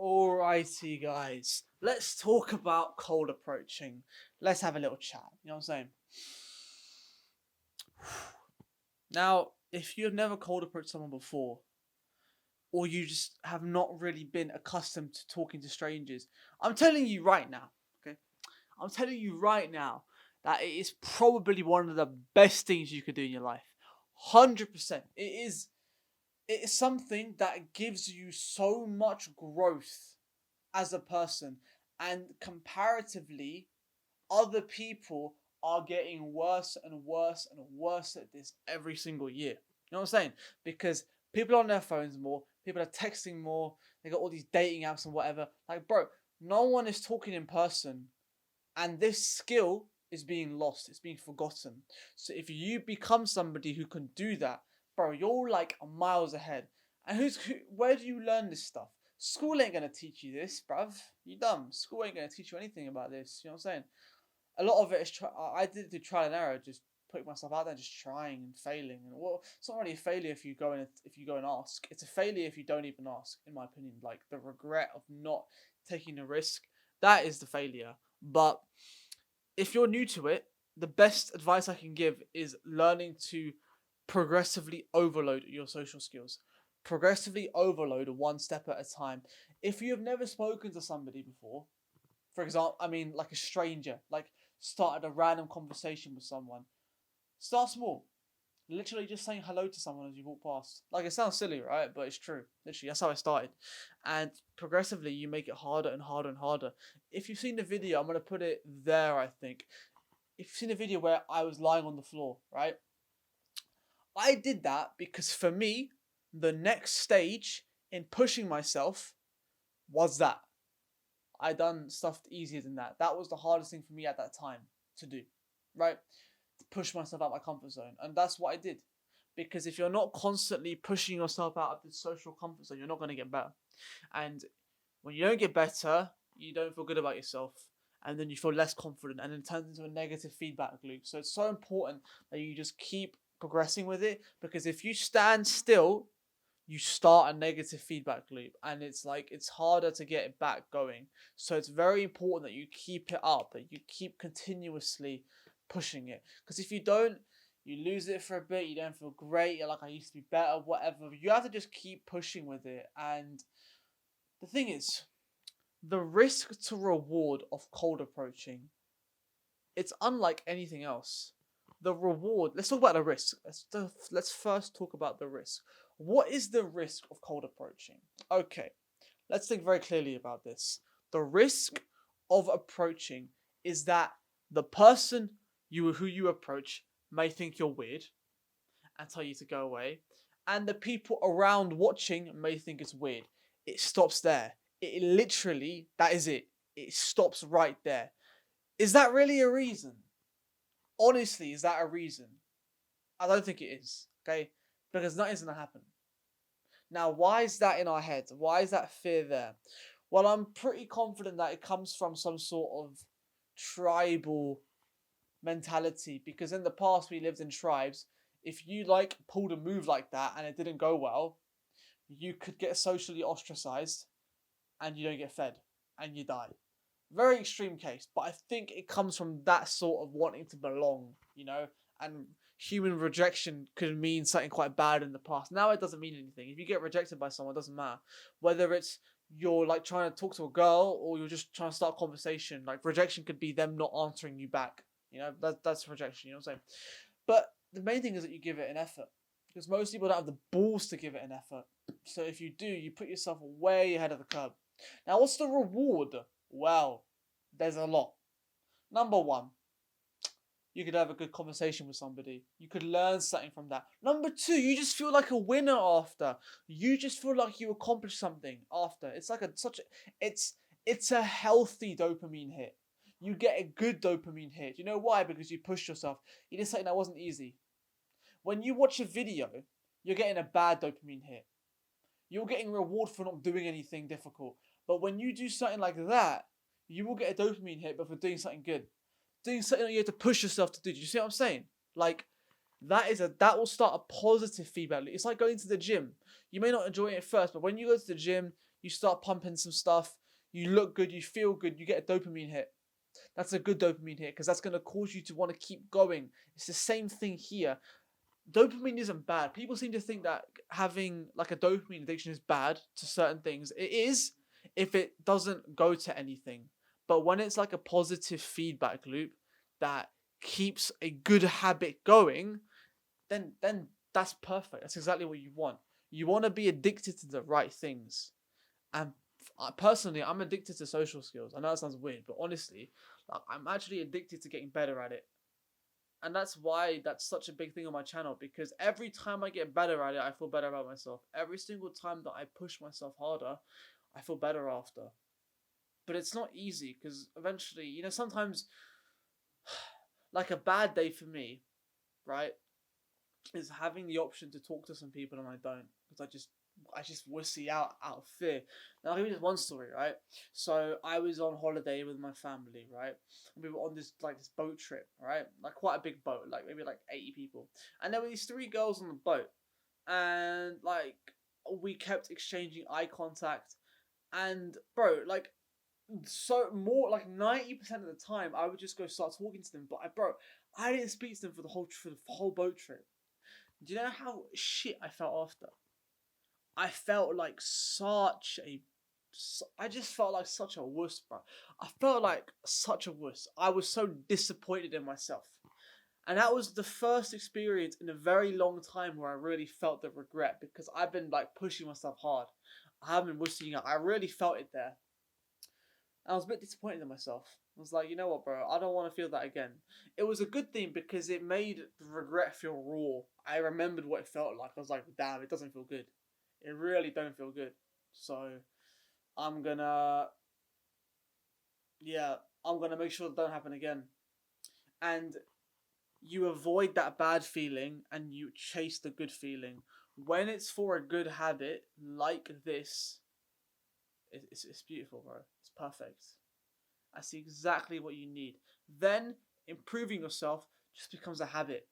Alrighty, guys. Let's talk about cold approaching. Let's have a little chat. You know what I'm saying? Now, if you've never cold approached someone before, or you just have not really been accustomed to talking to strangers, I'm telling you right now, okay? I'm telling you right now that it is probably one of the best things you could do in your life. 100%. It is something that gives you so much growth as a person, and comparatively other people are getting worse and worse and worse at this every single year. You know what I'm saying? Because people are on their phones more, people are texting more, they got all these dating apps and whatever. Like, bro, no one is talking in person, and this skill is being lost, it's being forgotten. So if you become somebody who can do that, bro, you're like miles ahead. And where do you learn this stuff? School ain't gonna teach you this, bruv. You dumb. School ain't gonna teach you anything about this. You know what I'm saying? A lot of it is I did it through trial and error, just putting myself out there, just trying and failing. And well, it's not really a failure if you go and ask. It's a failure if you don't even ask, in my opinion. Like the regret of not taking a risk, that is the failure. But if you're new to it, the best advice I can give is learning to progressively overload your social skills. Progressively overload one step at a time. If you have never spoken to somebody before, for example, I mean, like a stranger, like started a random conversation with someone, start small. Literally just saying hello to someone as you walk past. Like, it sounds silly, right? But it's true. Literally, that's how I started. And progressively, you make it harder and harder and harder. If you've seen the video, I'm going to put it there, I think. If you've seen the video where I was lying on the floor, right? I did that because for me, the next stage in pushing myself was that. I done stuff easier than that. That was the hardest thing for me at that time to do, right? To push myself out my comfort zone. And that's what I did. Because if you're not constantly pushing yourself out of the social comfort zone, you're not going to get better. And when you don't get better, you don't feel good about yourself. And then you feel less confident. And it turns into a negative feedback loop. So it's so important that you just keep progressing with it. Because if you stand still, you start a negative feedback loop, and it's harder to get it back going. So it's very important that you keep it up, that you keep continuously pushing it, because if you don't, you lose it for a bit, you don't feel great, you're like, I used to be better, whatever. You have to just keep pushing with it. And the thing is, the risk to reward of cold approaching, it's unlike anything else. The reward, let's talk about the risk. Let's first talk about the risk. What is the risk of cold approaching? Okay, let's think very clearly about this. The risk of approaching is that the person who you approach may think you're weird and tell you to go away, and the people around watching may think it's weird. It stops there. It literally, that is it. It stops right there. Is that really a reason? Honestly, is that a reason? I don't think it is. Okay, because nothing's gonna happen. Now, why is that in our heads? Why is that fear there? Well, I'm pretty confident that it comes from some sort of tribal mentality, because in the past we lived in tribes. If you like pulled a move like that and it didn't go well, you could get socially ostracized and you don't get fed and you die. Very extreme case, but I think it comes from that sort of wanting to belong, and human rejection could mean something quite bad in the past. Now it doesn't mean anything. If you get rejected by someone, it doesn't matter. Whether it's you're like trying to talk to a girl or you're just trying to start a conversation, like rejection could be them not answering you back. That's rejection, you know what I'm saying? But the main thing is that you give it an effort. Because most people don't have the balls to give it an effort. So if you do, you put yourself way ahead of the curve. Now, what's the reward? Well, there's a lot. Number one, you could have a good conversation with somebody. You could learn something from that. Number two, you just feel like a winner after. You just feel like you accomplished something after. It's like it's a healthy dopamine hit. You get a good dopamine hit. You know why? Because you pushed yourself. You did something that wasn't easy. When you watch a video, you're getting a bad dopamine hit. You're getting reward for not doing anything difficult. But when you do something like that, you will get a dopamine hit, but for doing something good. Doing something that you have to push yourself to do. Do you see what I'm saying? Like, that will start a positive feedback loop. It's like going to the gym. You may not enjoy it at first, but when you go to the gym, You start pumping some stuff. You look good. You feel good. You get a dopamine hit. That's a good dopamine hit because that's going to cause you to want to keep going. It's the same thing here. Dopamine isn't bad. People seem to think that having like a dopamine addiction is bad to certain things. It is if it doesn't go to anything. But when it's like a positive feedback loop that keeps a good habit going, then that's perfect. That's exactly what you want. You want to be addicted to the right things. And personally, I'm addicted to social skills. I know that sounds weird, but honestly, like, I'm actually addicted to getting better at it. And that's why that's such a big thing on my channel, because every time I get better at it, I feel better about myself. Every single time that I push myself harder, I feel better after. But it's not easy because eventually, sometimes, like a bad day for me, right, is having the option to talk to some people and I don't, because I just wussy out of fear. Now I'll give you just one story, right? So I was on holiday with my family, right? And we were on this boat trip, right? Like quite a big boat, like maybe like 80 people. And there were these three girls on the boat, and like we kept exchanging eye contact. And bro, like so more like 90% of the time, I would just go start talking to them. But I didn't speak to them for the whole boat trip. Do you know how shit I felt after? I felt like I just felt like such a wuss, bro. I felt like such a wuss. I was so disappointed in myself. And that was the first experience in a very long time where I really felt the regret, because I've been like pushing myself hard. I haven't been wussing out. I really felt it there. I was a bit disappointed in myself. I was like, you know what, bro? I don't want to feel that again. It was a good thing because it made the regret feel raw. I remembered what it felt like. I was like, damn, it doesn't feel good. It really don't feel good. So I'm gonna, yeah, I'm gonna make sure it don't happen again. And you avoid that bad feeling and you chase the good feeling. When it's for a good habit like this, it's beautiful, bro. It's perfect. That's exactly what you need. Then improving yourself just becomes a habit.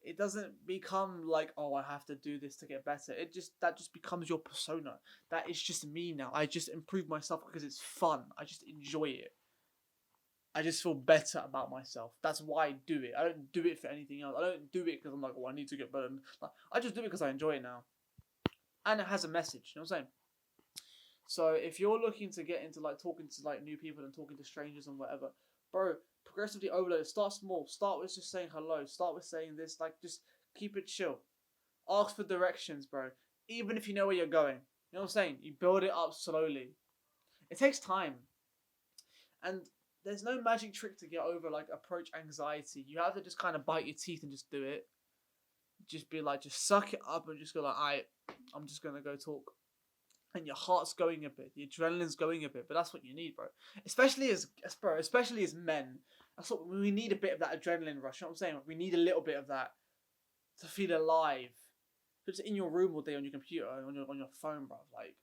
It doesn't become like, oh, I have to do this to get better. That just becomes your persona. That is just me now. I just improve myself because it's fun. I just enjoy it. I just feel better about myself. That's why I do it. I don't do it for anything else. I don't do it because I'm like, oh, I need to get better. Like, I just do it because I enjoy it now. And it has a message. You know what I'm saying? So if you're looking to get into like talking to like new people and talking to strangers and whatever, bro, progressively overload. Start small. Start with just saying hello. Start with saying this. Like, just keep it chill. Ask for directions, bro. Even if you know where you're going. You know what I'm saying? You build it up slowly. It takes time. And there's no magic trick to get over like approach anxiety. You have to just kind of bite your teeth and just do it. Just be like, just suck it up and just go like, I'm just gonna go talk. And your heart's going a bit, the adrenaline's going a bit, but that's what you need, bro. Especially as men. That's what we need, a bit of that adrenaline rush. You know what I'm saying? We need a little bit of that to feel alive. Just in your room all day on your computer, on your phone, bro. Like,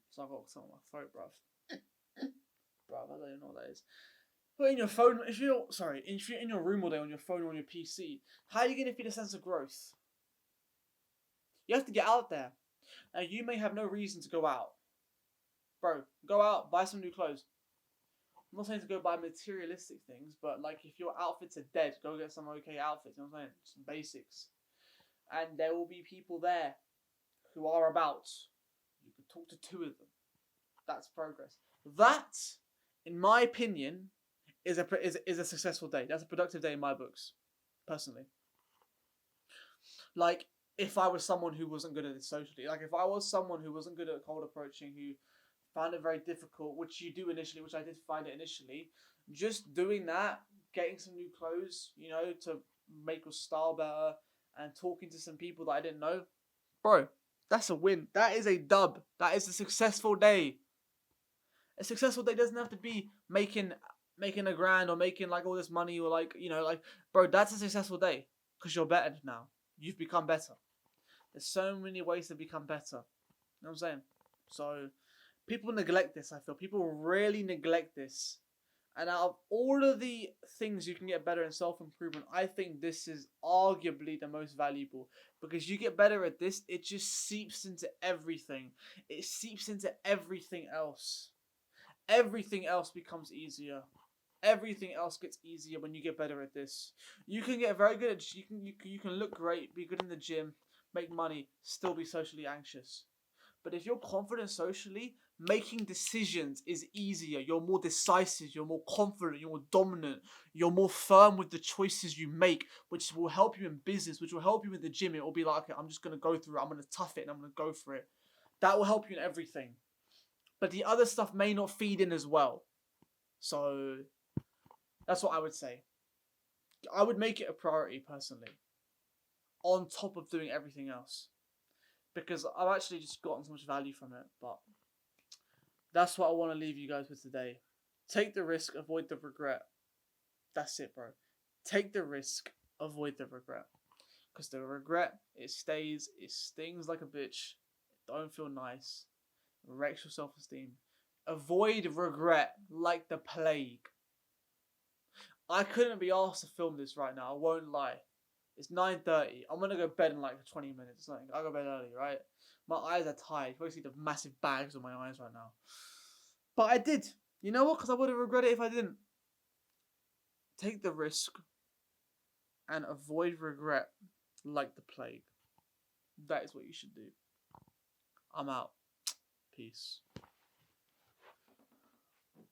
so I've got something on my throat, bro. Bro, I don't even know what that is. But in your phone, if you're in your room all day on your phone or on your PC, how are you gonna feel a sense of growth? You have to get out there. Now you may have no reason to go out, bro. Go out, buy some new clothes. I'm not saying to go buy materialistic things, but like if your outfits are dead, go get some okay outfits. You know what I'm saying? Some basics. And there will be people there who are about. You could talk to two of them. That's progress. That, in my opinion, is a successful day. That's a productive day in my books, personally. Like, if I was someone who wasn't good at this socially, like if I was someone who wasn't good at cold approaching, who found it very difficult, which you do initially, which I did find it initially, just doing that, getting some new clothes, to make your style better, and talking to some people that I didn't know, bro, that's a win. That is a dub. That is a successful day. A successful day doesn't have to be making a grand or making like all this money or like bro, that's a successful day because you're better now. You've become better. There's so many ways to become better. You know what I'm saying? So people neglect this. I feel people really neglect this, And out of all of the things you can get better in self-improvement, I think this is arguably the most valuable. Because you get better at this, it just seeps into everything. It seeps into everything else. Everything else becomes easier. Everything else gets easier when you get better at this. You can get very good at, you can look great, be good in the gym, make money, still be socially anxious. But if you're confident socially, making decisions is easier. You're more decisive, you're more confident, you're more dominant, you're more firm with the choices you make, which will help you in business, which will help you in the gym. It will be like, okay, I'm just going to go through it, I'm going to tough it, and I'm going to go for it. That will help you in everything. But the other stuff may not feed in as well. So that's what I would say. I would make it a priority personally, on top of doing everything else. Because I've actually just gotten so much value from it. But that's what I want to leave you guys with today. Take the risk, avoid the regret. That's it, bro. Take the risk, avoid the regret. Because the regret, it stays, it stings like a bitch. It don't feel nice. It wrecks your self-esteem. Avoid regret like the plague. I couldn't be asked to film this right now, I won't lie. It's 9:30. I'm gonna go to bed in like 20 minutes. I'll go to bed early, right? My eyes are tired. You probably see the massive bags on my eyes right now. But I did. You know what? Because I would have regretted it if I didn't. Take the risk and avoid regret like the plague. That is what you should do. I'm out. Peace.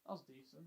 That was decent.